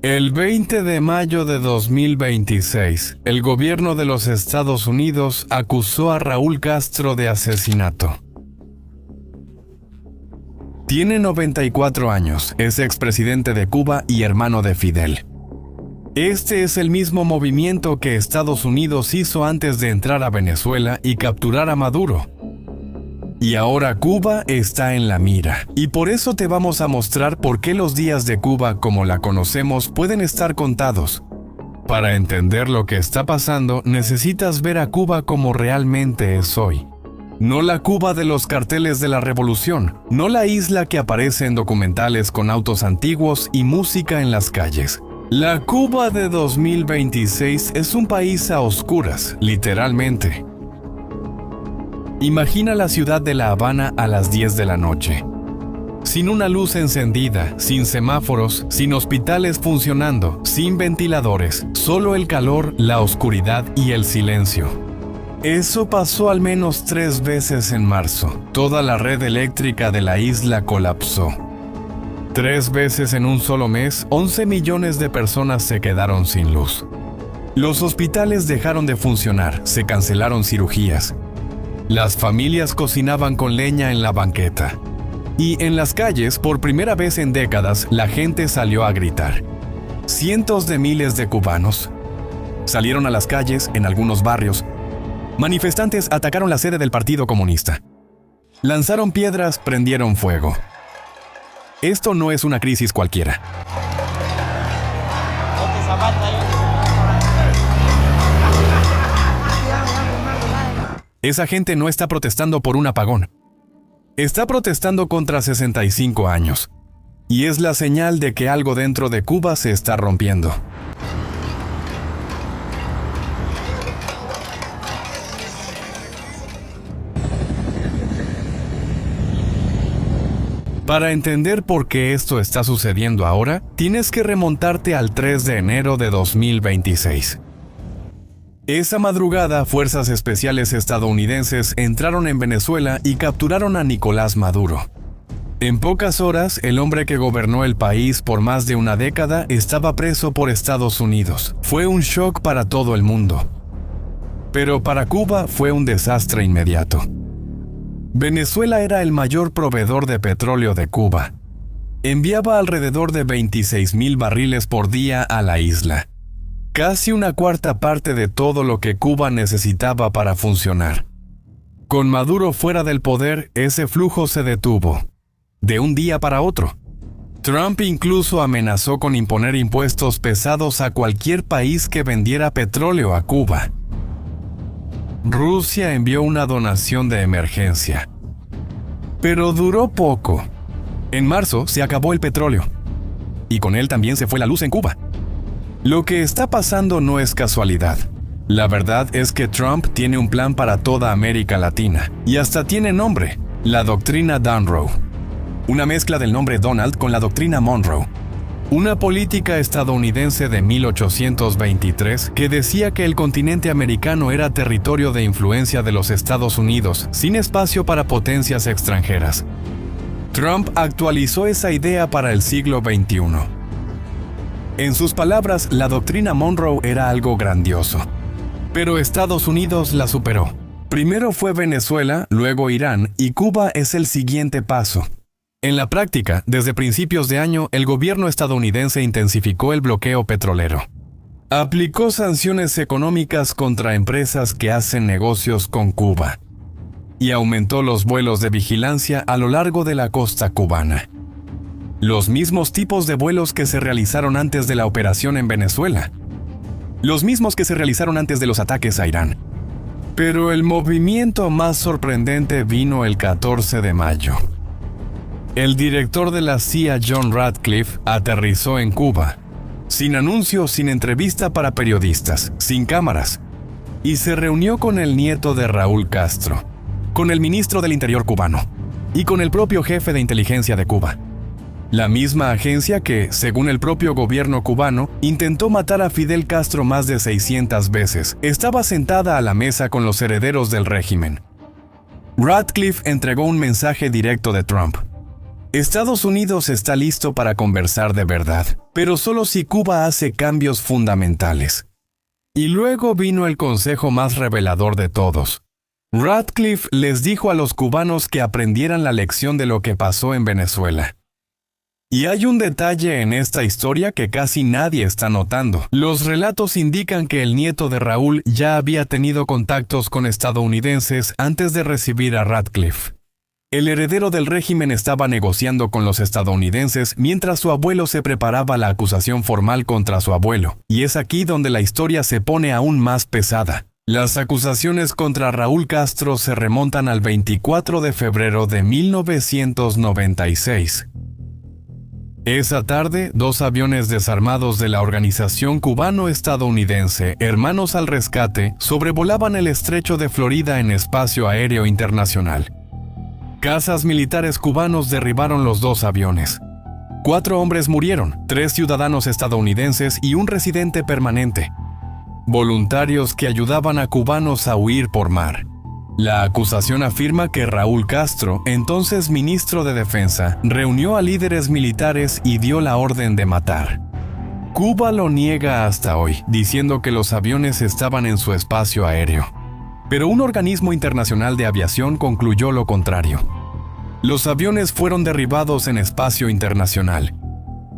El 20 de mayo de 2026, el gobierno de los Estados Unidos acusó a Raúl Castro de asesinato. Tiene 94 años, es expresidente de Cuba y hermano de Fidel. Este es el mismo movimiento que Estados Unidos hizo antes de entrar a Venezuela y capturar a Maduro. Y ahora Cuba está en la mira, y por eso te vamos a mostrar por qué los días de Cuba como la conocemos pueden estar contados. Para entender lo que está pasando, necesitas ver a Cuba como realmente es hoy. No la Cuba de los carteles de la revolución, no la isla que aparece en documentales con autos antiguos y música en las calles. La Cuba de 2026 es un país a oscuras, literalmente. Imagina la ciudad de La Habana a las 10 de la noche. Sin una luz encendida, sin semáforos, sin hospitales funcionando, sin ventiladores, solo el calor, la oscuridad y el silencio. Eso pasó al menos 3 veces en marzo. Toda la red eléctrica de la isla colapsó. 3 veces en un solo mes, 11 millones de personas se quedaron sin luz. Los hospitales dejaron de funcionar, se cancelaron cirugías. Las familias cocinaban con leña en la banqueta. Y en las calles, por primera vez en décadas, la gente salió a gritar. Cientos de miles de cubanos salieron a las calles en algunos barrios. Manifestantes atacaron la sede del Partido Comunista. Lanzaron piedras, prendieron fuego. Esto no es una crisis cualquiera. Esa gente no está protestando por un apagón. Está protestando contra 65 años. Y es la señal de que algo dentro de Cuba se está rompiendo. Para entender por qué esto está sucediendo ahora, tienes que remontarte al 3 de enero de 2026. Esa madrugada, fuerzas especiales estadounidenses entraron en Venezuela y capturaron a Nicolás Maduro. En pocas horas, el hombre que gobernó el país por más de una década estaba preso por Estados Unidos. Fue un shock para todo el mundo. Pero para Cuba fue un desastre inmediato. Venezuela era el mayor proveedor de petróleo de Cuba. Enviaba alrededor de 26,000 barriles por día a la isla. Casi una cuarta parte de todo lo que Cuba necesitaba para funcionar. Con Maduro fuera del poder, ese flujo se detuvo, de un día para otro. Trump incluso amenazó con imponer impuestos pesados a cualquier país que vendiera petróleo a Cuba. Rusia envió una donación de emergencia. Pero duró poco. En marzo se acabó el petróleo. Y con él también se fue la luz en Cuba. Lo que está pasando no es casualidad. La verdad es que Trump tiene un plan para toda América Latina. Y hasta tiene nombre, la doctrina Monroe. Una mezcla del nombre Donald con la doctrina Monroe. Una política estadounidense de 1823 que decía que el continente americano era territorio de influencia de los Estados Unidos, sin espacio para potencias extranjeras. Trump actualizó esa idea para el siglo XXI. En sus palabras, la doctrina Monroe era algo grandioso. Pero Estados Unidos la superó. Primero fue Venezuela, luego Irán, y Cuba es el siguiente paso. En la práctica, desde principios de año, el gobierno estadounidense intensificó el bloqueo petrolero. Aplicó sanciones económicas contra empresas que hacen negocios con Cuba. Y aumentó los vuelos de vigilancia a lo largo de la costa cubana. Los mismos tipos de vuelos que se realizaron antes de la operación en Venezuela. Los mismos que se realizaron antes de los ataques a Irán. Pero el movimiento más sorprendente vino el 14 de mayo. El director de la CIA, John Ratcliffe, aterrizó en Cuba, sin anuncio, sin entrevista para periodistas, sin cámaras, y se reunió con el nieto de Raúl Castro, con el ministro del Interior cubano, y con el propio jefe de inteligencia de Cuba. La misma agencia que, según el propio gobierno cubano, intentó matar a Fidel Castro más de 600 veces, estaba sentada a la mesa con los herederos del régimen. Ratcliffe entregó un mensaje directo de Trump. Estados Unidos está listo para conversar de verdad, pero solo si Cuba hace cambios fundamentales. Y luego vino el consejo más revelador de todos. Radcliffe les dijo a los cubanos que aprendieran la lección de lo que pasó en Venezuela. Y hay un detalle en esta historia que casi nadie está notando. Los relatos indican que el nieto de Raúl ya había tenido contactos con estadounidenses antes de recibir a Radcliffe. El heredero del régimen estaba negociando con los estadounidenses mientras su abuelo se preparaba la acusación formal contra su abuelo, y es aquí donde la historia se pone aún más pesada. Las acusaciones contra Raúl Castro se remontan al 24 de febrero de 1996. Esa tarde, 2 aviones desarmados de la organización cubano-estadounidense Hermanos al Rescate sobrevolaban el estrecho de Florida en espacio aéreo internacional. Cazas militares cubanos derribaron los 2 aviones. 4 hombres murieron, 3 ciudadanos estadounidenses y un residente permanente. Voluntarios que ayudaban a cubanos a huir por mar. La acusación afirma que Raúl Castro, entonces ministro de Defensa, reunió a líderes militares y dio la orden de matar. Cuba lo niega hasta hoy, diciendo que los aviones estaban en su espacio aéreo. Pero un organismo internacional de aviación concluyó lo contrario. Los aviones fueron derribados en espacio internacional.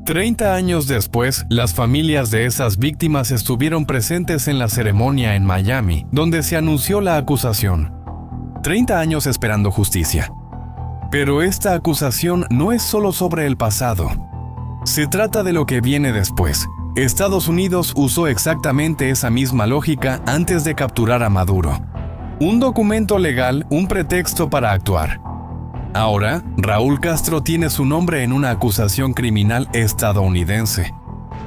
30 años después, las familias de esas víctimas estuvieron presentes en la ceremonia en Miami, donde se anunció la acusación. 30 años esperando justicia. Pero esta acusación no es solo sobre el pasado. Se trata de lo que viene después. Estados Unidos usó exactamente esa misma lógica antes de capturar a Maduro. Un documento legal, un pretexto para actuar. Ahora, Raúl Castro tiene su nombre en una acusación criminal estadounidense.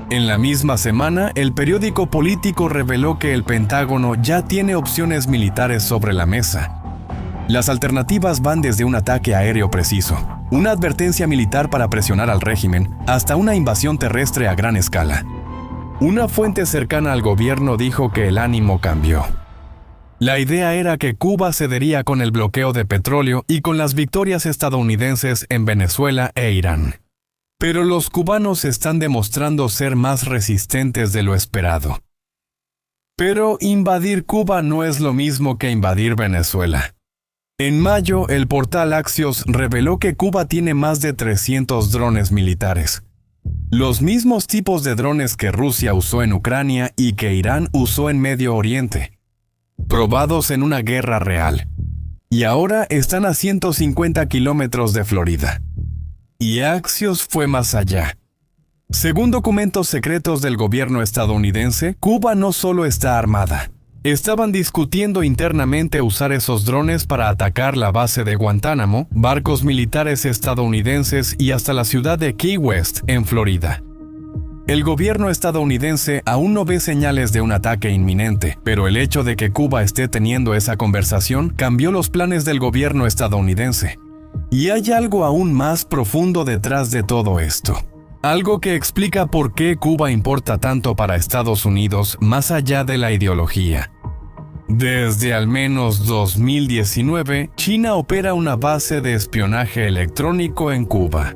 En la misma semana, el periódico Político reveló que el Pentágono ya tiene opciones militares sobre la mesa. Las alternativas van desde un ataque aéreo preciso, una advertencia militar para presionar al régimen, hasta una invasión terrestre a gran escala. Una fuente cercana al gobierno dijo que el ánimo cambió. La idea era que Cuba cedería con el bloqueo de petróleo y con las victorias estadounidenses en Venezuela e Irán. Pero los cubanos están demostrando ser más resistentes de lo esperado. Pero invadir Cuba no es lo mismo que invadir Venezuela. En mayo, el portal Axios reveló que Cuba tiene más de 300 drones militares. Los mismos tipos de drones que Rusia usó en Ucrania y que Irán usó en Medio Oriente. Probados en una guerra real. Y ahora están a 150 kilómetros de Florida. Y Axios fue más allá. Según documentos secretos del gobierno estadounidense, Cuba no solo está armada. Estaban discutiendo internamente usar esos drones para atacar la base de Guantánamo, barcos militares estadounidenses y hasta la ciudad de Key West, en Florida. El gobierno estadounidense aún no ve señales de un ataque inminente, pero el hecho de que Cuba esté teniendo esa conversación cambió los planes del gobierno estadounidense. Y hay algo aún más profundo detrás de todo esto. Algo que explica por qué Cuba importa tanto para Estados Unidos más allá de la ideología. Desde al menos 2019, China opera una base de espionaje electrónico en Cuba,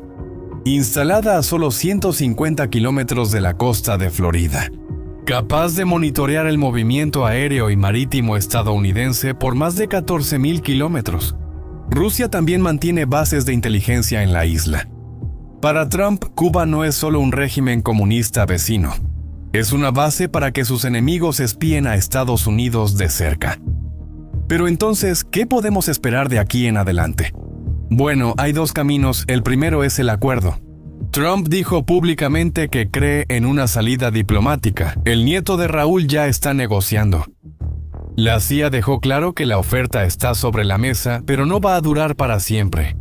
instalada a solo 150 kilómetros de la costa de Florida, capaz de monitorear el movimiento aéreo y marítimo estadounidense por más de 14,000 kilómetros. Rusia también mantiene bases de inteligencia en la isla. Para Trump, Cuba no es solo un régimen comunista vecino. Es una base para que sus enemigos espíen a Estados Unidos de cerca. Pero entonces, ¿qué podemos esperar de aquí en adelante? Bueno, hay 2 caminos. El primero es el acuerdo. Trump dijo públicamente que cree en una salida diplomática. El nieto de Raúl ya está negociando. La CIA dejó claro que la oferta está sobre la mesa, pero no va a durar para siempre.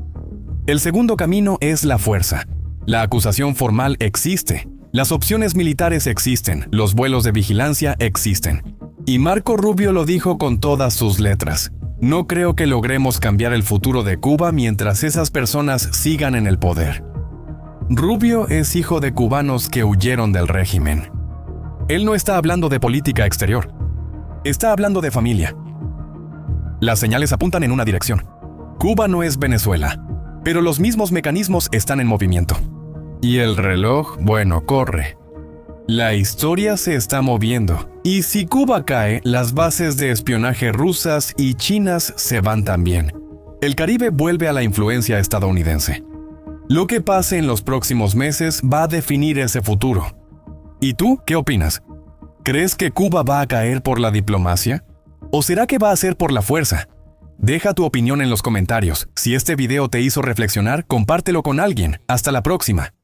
El segundo camino es la fuerza. La acusación formal existe. Las opciones militares existen. Los vuelos de vigilancia existen. Y Marco Rubio lo dijo con todas sus letras. No creo que logremos cambiar el futuro de Cuba mientras esas personas sigan en el poder. Rubio es hijo de cubanos que huyeron del régimen. Él no está hablando de política exterior. Está hablando de familia. Las señales apuntan en una dirección. Cuba no es Venezuela. Pero los mismos mecanismos están en movimiento. Y el reloj, bueno, corre. La historia se está moviendo. Y si Cuba cae, las bases de espionaje rusas y chinas se van también. El Caribe vuelve a la influencia estadounidense. Lo que pase en los próximos meses va a definir ese futuro. ¿Y tú qué opinas? ¿Crees que Cuba va a caer por la diplomacia? ¿O será que va a ser por la fuerza? Deja tu opinión en los comentarios. Si este video te hizo reflexionar, compártelo con alguien. Hasta la próxima.